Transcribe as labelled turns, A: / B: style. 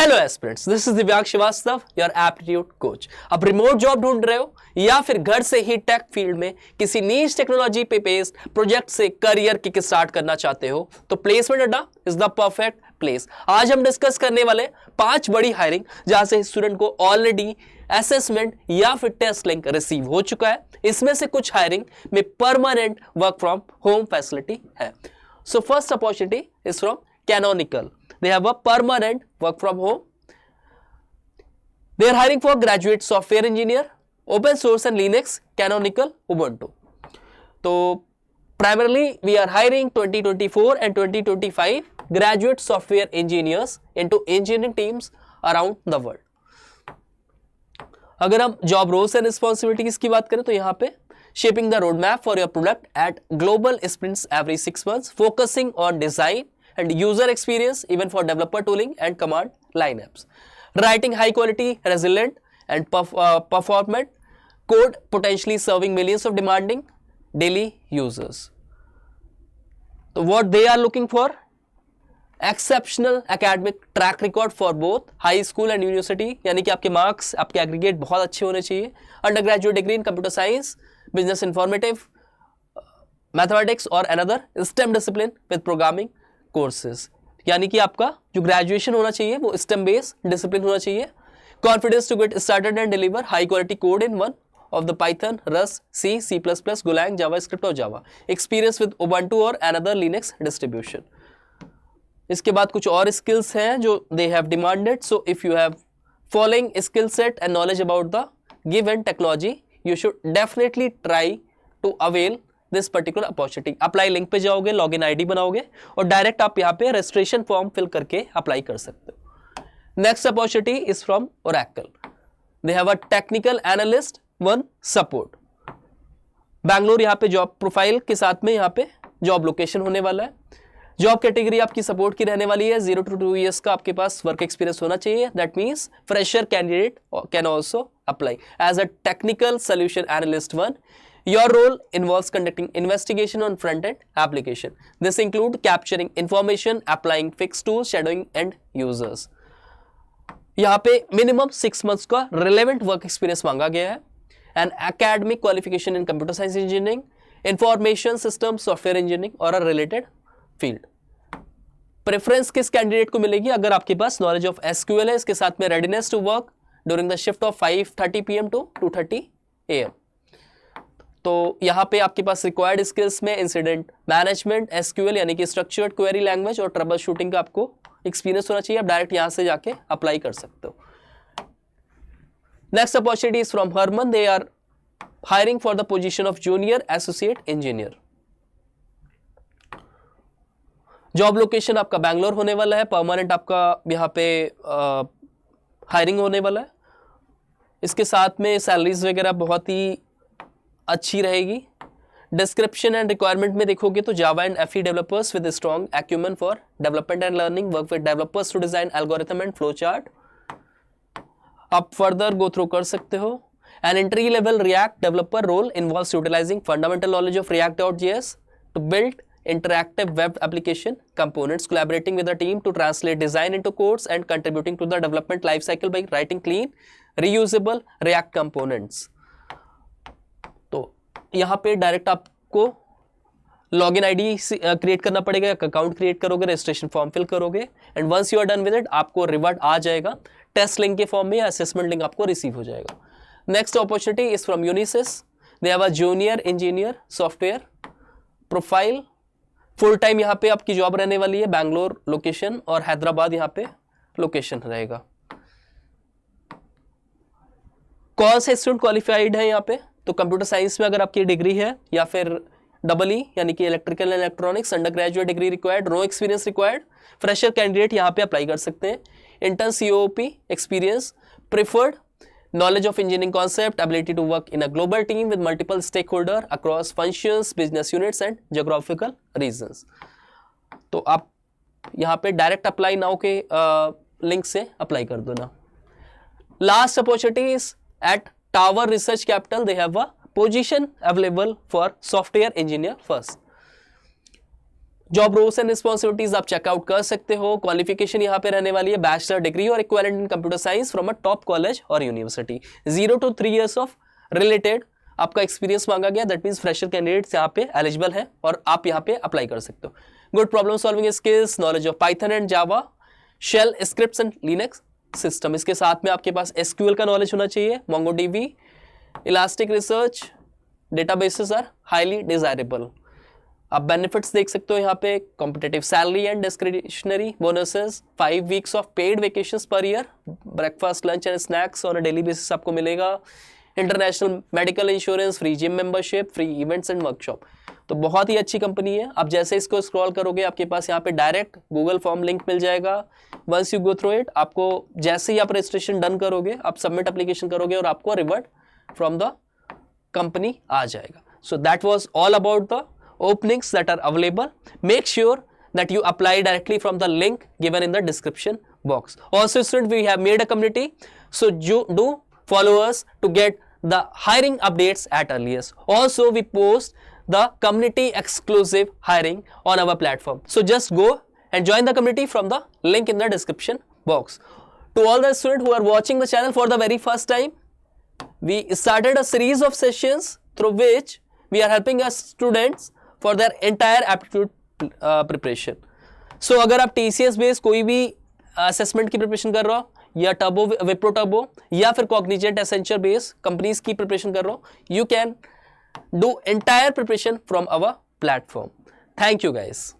A: Hello aspirants, this is Divyansh Srivastava, your aptitude coach. अब remote job ढूंढ रहे हो या फिर घर से ही टेक फील्ड में किसी नीश टेक्नोलॉजी पे बेस्ड प्रोजेक्ट से करियर किक स्टार्ट करना चाहते हो तो प्लेसमेंट अड्डा इज द परफेक्ट प्लेस। आज हम डिस्कस करने वाले 5 बड़ी हायरिंग जहां से स्टूडेंट को ऑलरेडी असेसमेंट या फिर टेस्ट लिंक रिसीव हो चुका है। इसमें से कुछ हायरिंग में permanent work from home facility है। So first opportunity is from Canonical. They have a permanent work from home. They are hiring for graduate software engineer, open source and Linux, Canonical, Ubuntu. So primarily we are hiring 2024 and 2025 graduate software engineers into engineering teams around the world. अगर हम job roles and responsibilities की बात करें तो यहाँ पे shaping the roadmap for your product at global sprints every 6 months, focusing on design and user experience even for developer tooling and command line apps. Writing high quality, resilient and performant code potentially serving millions of demanding daily users. So what they are looking for? Exceptional academic track record for both high school and university, यानी कि आपके marks, आपके aggregate बहुत अच्छे होने चाहिए। Under graduate degree in computer science, business informative, mathematics और another STEM discipline with programming courses, यानी कि आपका जो ग्रेजुएशन होना चाहिए वो स्टेम बेस्ड डिसिप्लिन होना चाहिए। Confidence to get started and deliver high quality code in one of the Python, Rust, C, C plus plus, Golang, JavaScript और जावा। एक्सपीरियंस विद उबंटू और अनदर लिनक्स डिस्ट्रीब्यूशन। इसके बाद कुछ और skills हैं जो they have demanded. So if you have following skill set and knowledge about the given technology, you should definitely try to avail this particular opportunity. Apply link पे जाओगे, login ID बनाओगे और डायरेक्ट आप यहाँ पे registration form fill करके apply कर सकते हो। Next opportunity is from Oracle. They have a technical analyst 1 support, Bangalore. यहाँ पे जॉब प्रोफाइल के साथ में यहाँ पे जॉब लोकेशन होने वाला है। जॉब कैटेगरी आपकी सपोर्ट की रहने वाली है। 0 to 2 years का आपके पास वर्क एक्सपीरियंस होना चाहिए। That means fresher candidate can also apply as a technical solution analyst 1. Your role involves conducting investigation on front-end application. This includes capturing information, applying fixed tools, shadowing and users. यहाँ पे minimum 6 months का relevant work experience मांगा गया है। An academic qualification in computer science engineering, information system, software engineering और a related field. Preference किस candidate को मिलेगी? अगर आपके पास knowledge of SQL है, इसके साथ में readiness to work during the shift of 5:30 PM to 2:30 AM. तो यहाँ पे आपके पास रिक्वायर्ड स्किल्स में इंसिडेंट मैनेजमेंट, एसक्यूएल यानी कि स्ट्रक्चर्ड क्वेरी लैंग्वेज और ट्रबल शूटिंग का आपको एक्सपीरियंस होना चाहिए। आप डायरेक्ट यहाँ से जाके अप्लाई कर सकते हो। Next opportunity is from Harman. They are hiring for the position of junior associate engineer. Job location आपका बैंगलोर होने वाला है। परमानेंट आपका यहाँ पे हायरिंग होने वाला है। इसके साथ में सैलरीज वगैरह बहुत ही अच्छी रहेगी। डिस्क्रिप्शन एंड रिक्वायरमेंट में देखोगे तो Java and FE developers with strong acumen for development and learning, work with developers to design algorithm and flow chart. आप फर्दर गो थ्रू कर सकते हो। An entry level React developer role involves utilizing fundamental knowledge of react.js to build interactive web application components, collaborating with the team to translate design into codes and contributing to the development life cycle by writing clean reusable React components. यहाँ पे direct आपको login ID create करना पड़ेगा, account create करोगे, registration form fill करोगे and once you are done with it आपको revert आ जाएगा टेस्ट लिंक के फॉर्म में या असेसमेंट लिंक आपको रिसीव हो जाएगा। Next opportunity is from Unisys. They have a junior engineer software profile. Full time यहाँ पे आपकी जॉब रहने वाली है। बैंगलोर लोकेशन और हैदराबाद यहाँ पे लोकेशन रहेगा। कौन से स्टूडेंट क्वालिफाइड है यहाँ पे? तो कंप्यूटर साइंस में अगर आपकी डिग्री है या फिर EE यानी कि electrical and electronics, under graduate degree required, no experience required. Fresher candidate यहाँ पे अप्लाई कर सकते हैं। Intern COOP experience preferred, knowledge of engineering concept, ability to work in a global team with multiple stake holder across functions, business units and geographical regions. तो आप यहाँ पे direct apply now के लिंक से apply कर दो ना। Last opportunity is at Tower Research Capital. They have a position available for software engineer first. Job roles and responsibilities आप चेकआउट कर सकते हो। क्वालिफिकेशन यहाँ पे रहने वाली है बैचलर डिग्री और equivalent in computer science from a top college और university. 0 to 3 years of related आपका एक्सपीरियंस मांगा गया, दैट मीन्स फ्रेशर कैंडिडेट्स यहाँ पे एलिजिबल है और आप यहाँ पे अप्लाई कर सकते हो। Good problem solving skills, knowledge of Python and Java, shell scripts and Linux system. इसके साथ में आपके पास एसक्यूएल का नॉलेज होना चाहिए, MongoDB, elastic research databases are highly desirable. आप बेनिफिट्स देख सकते हो यहाँ पे, competitive salary and discretionary bonuses, 5 weeks of paid vacations per year, breakfast lunch and snacks on a daily basis आपको मिलेगा, international medical insurance, free gym membership, free events and workshop. तो बहुत ही अच्छी कंपनी है। आप जैसे इसको स्क्रॉल करोगे आपके पास यहाँ पे डायरेक्ट गूगल फॉर्म लिंक मिल जाएगा। Once you go through it, आपको जैसे ही आप रजिस्ट्रेशन डन करोगे, आप सबमिट एप्लीकेशन करोगे और आपको रिवर्ट फ्रॉम द कंपनी आ जाएगा। So that was all about the openings that are available. Make sure that you apply directly from the link given in the description box. Also students, we have made a community, so do follow us to get the hiring updates at earliest. Also we post the community exclusive hiring on our platform, so just go and join the community from the link in the description box. To all the students who are watching the channel for the very first time, we started a series of sessions through which we are helping our students for their entire aptitude preparation. So अगर आप TCS based कोई भी assessment की preparation कर रहे हो, या turbo Wipro turbo या फिर कॉग्निजेंट एसेंचर बेस्ड कंपनीज की प्रिपरेशन कर रहे हो, you can do entire preparation from our platform. Thank you guys.